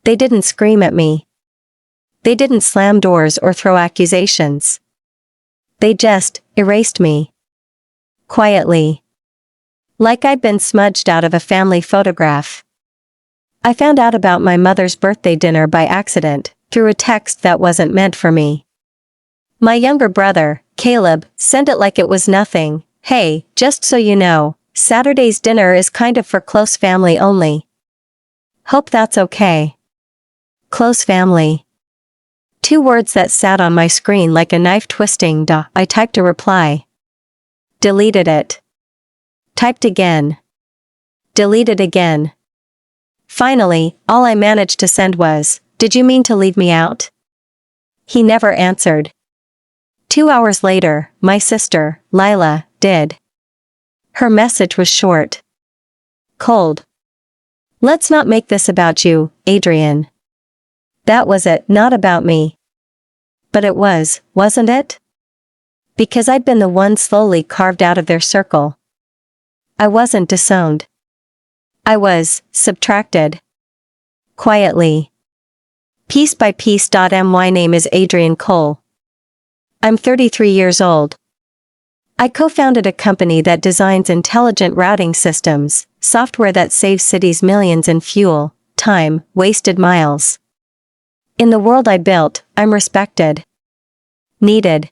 They didn't scream at me. They didn't slam doors or throw accusations. They just erased me. Quietly. Like I'd been smudged out of a family photograph. I found out about my mother's birthday dinner by accident, through a text that wasn't meant for me. My younger brother, Caleb, sent it like it was nothing. Hey, just so you know, Saturday's dinner is kind of for close family only. Hope that's okay. Close family. 2 words that sat on my screen like a knife twisting. I typed a reply. Deleted it. Typed again. Deleted again. Finally, all I managed to send was, "Did you mean to leave me out?" He never answered. 2 hours later, my sister, Lila, did. Her message was short. Cold. "Let's not make this about you, Adrian." That was it, not about me. But it was, wasn't it? Because I'd been the one slowly carved out of their circle. I wasn't disowned. I was subtracted. Quietly. Piece by piece. My name is Adrian Cole. I'm 33 years old. I co-founded a company that designs intelligent routing systems, software that saves cities millions in fuel, time, wasted miles. In the world I built, I'm respected. Needed.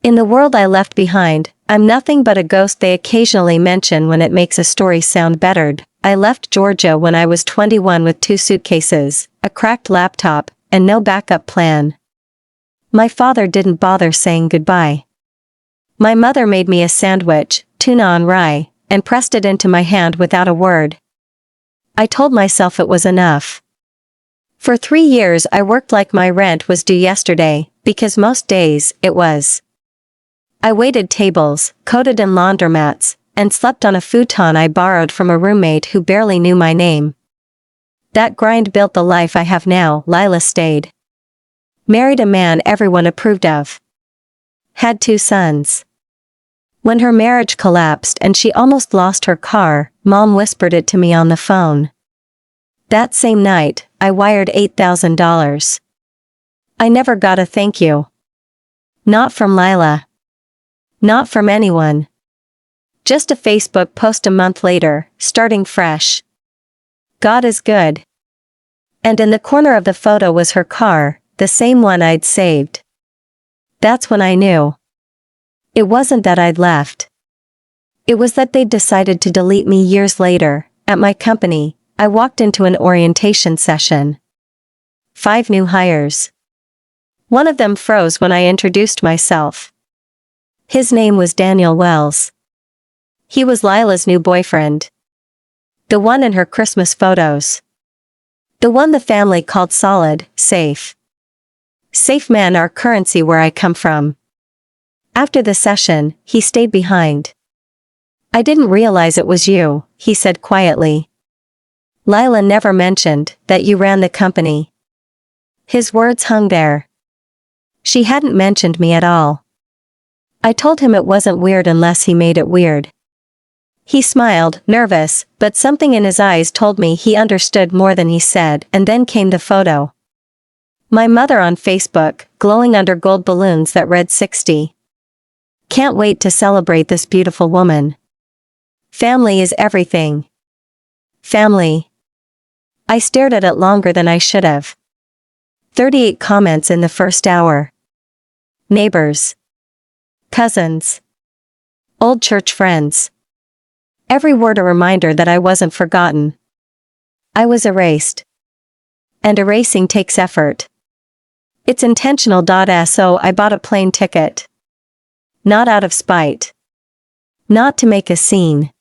In the world I left behind, I'm nothing but a ghost they occasionally mention when it makes a story sound bettered. I left Georgia when I was 21 with 2 suitcases, a cracked laptop, and no backup plan. My father didn't bother saying goodbye. My mother made me a sandwich, tuna on rye, and pressed it into my hand without a word. I told myself it was enough. For 3 years I worked like my rent was due yesterday, because most days, it was. I waited tables, coded in laundromats, and slept on a futon I borrowed from a roommate who barely knew my name. That grind built the life I have now. Lila stayed. Married a man everyone approved of. Had 2 sons. When her marriage collapsed and she almost lost her car, Mom whispered it to me on the phone. That same night, I wired $8,000. I never got a thank you. Not from Lila. Not from anyone. Just a Facebook post a month later, starting fresh. God is good. And in the corner of the photo was her car, the same one I'd saved. That's when I knew. It wasn't that I'd left. It was that they'd decided to delete me years later. At my company, I walked into an orientation session. 5 new hires. One of them froze when I introduced myself. His name was Daniel Wells. He was Lila's new boyfriend. The one in her Christmas photos. The one the family called solid, safe. Safe men are currency where I come from. After the session, he stayed behind. I didn't realize it was you, he said quietly. Lila never mentioned that you ran the company. His words hung there. She hadn't mentioned me at all. I told him it wasn't weird unless he made it weird. He smiled, nervous, but something in his eyes told me he understood more than he said, and then came the photo. My mother on Facebook, glowing under gold balloons that read 60. Can't wait to celebrate this beautiful woman. Family is everything. Family. I stared at it longer than I should have. 38 comments in the first hour. Neighbors. Cousins. Old church friends. Every word a reminder that I wasn't forgotten. I was erased. And erasing takes effort. It's intentional. So I bought a plane ticket. Not out of spite. Not to make a scene.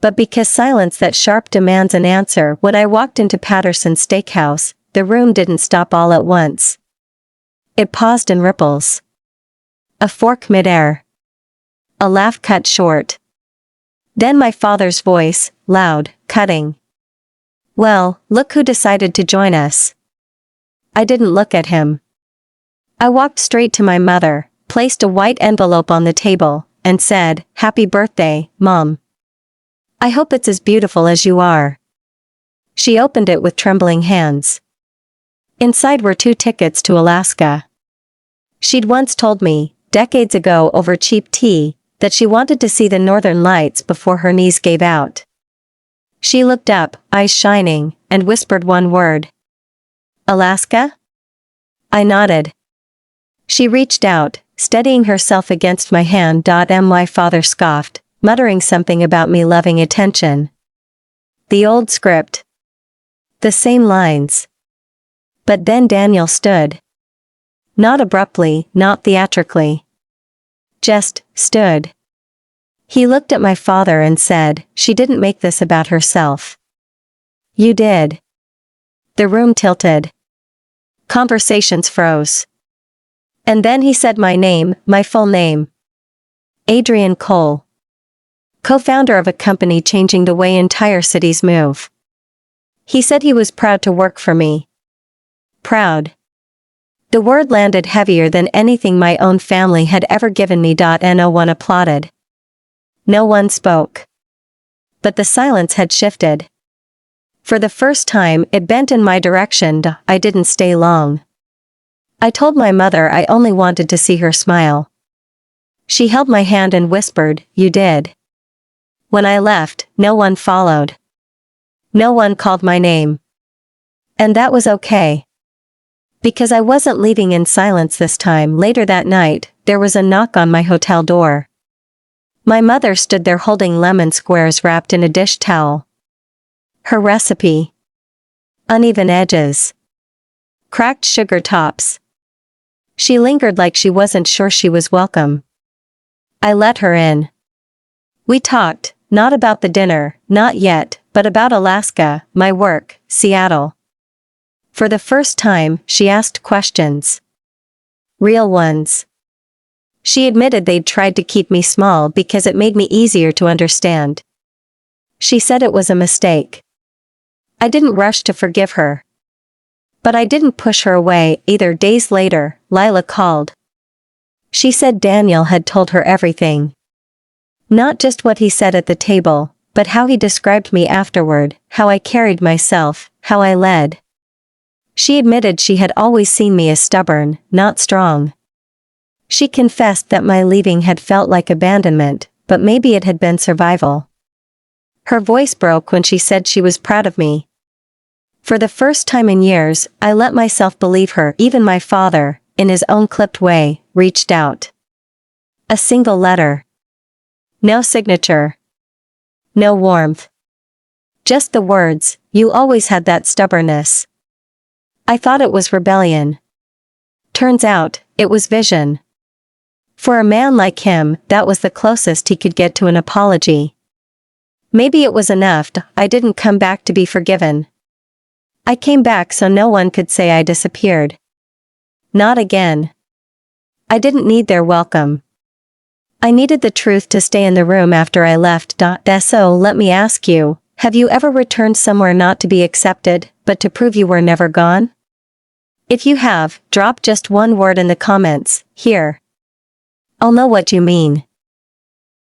But because silence that sharp demands an answer. When I walked into Patterson's Steakhouse, the room didn't stop all at once. It paused in ripples. A fork midair. A laugh cut short. Then my father's voice, loud, cutting. Well, look who decided to join us. I didn't look at him. I walked straight to my mother, placed a white envelope on the table, and said, "Happy birthday, Mom. I hope it's as beautiful as you are." She opened it with trembling hands. Inside were 2 tickets to Alaska. She'd once told me, decades ago over cheap tea, that she wanted to see the northern lights before her knees gave out. She looked up, eyes shining, and whispered one word. Alaska? I nodded. She reached out, steadying herself against my hand. My father scoffed, muttering something about me loving attention. The old script. The same lines. But then Daniel stood. Not abruptly, not theatrically. Just stood. He looked at my father and said, "She didn't make this about herself. You did." The room tilted. Conversations froze. And then he said my name, my full name. Adrian Cole. Co-founder of a company changing the way entire cities move. He said he was proud to work for me. Proud. The word landed heavier than anything my own family had ever given me. No one applauded. No one spoke. But the silence had shifted. For the first time, it bent in my direction. I didn't stay long. I told my mother I only wanted to see her smile. She held my hand and whispered, "You did." When I left, no one followed. No one called my name. And that was okay. Because I wasn't leaving in silence this time. Later that night, there was a knock on my hotel door. My mother stood there holding lemon squares wrapped in a dish towel. Her recipe. Uneven edges. Cracked sugar tops. She lingered like she wasn't sure she was welcome. I let her in. We talked, not about the dinner, not yet, but about Alaska, my work, Seattle. For the first time, she asked questions. Real ones. She admitted they'd tried to keep me small because it made me easier to understand. She said it was a mistake. I didn't rush to forgive her. But I didn't push her away either. Days later, Lila called. She said Daniel had told her everything. Not just what he said at the table, but how he described me afterward, how I carried myself, how I led. She admitted she had always seen me as stubborn, not strong. She confessed that my leaving had felt like abandonment, but maybe it had been survival. Her voice broke when she said she was proud of me. For the first time in years, I let myself believe her. Even my father, in his own clipped way, reached out. A single letter. No signature. No warmth. Just the words, "You always had that stubbornness." I thought it was rebellion. Turns out, it was vision. For a man like him, that was the closest he could get to an apology. Maybe it was enough. I didn't come back to be forgiven. I came back so no one could say I disappeared. Not again. I didn't need their welcome. I needed the truth to stay in the room after I left. So let me ask you, have you ever returned somewhere not to be accepted, but to prove you were never gone? If you have, drop just one word in the comments, here. I'll know what you mean.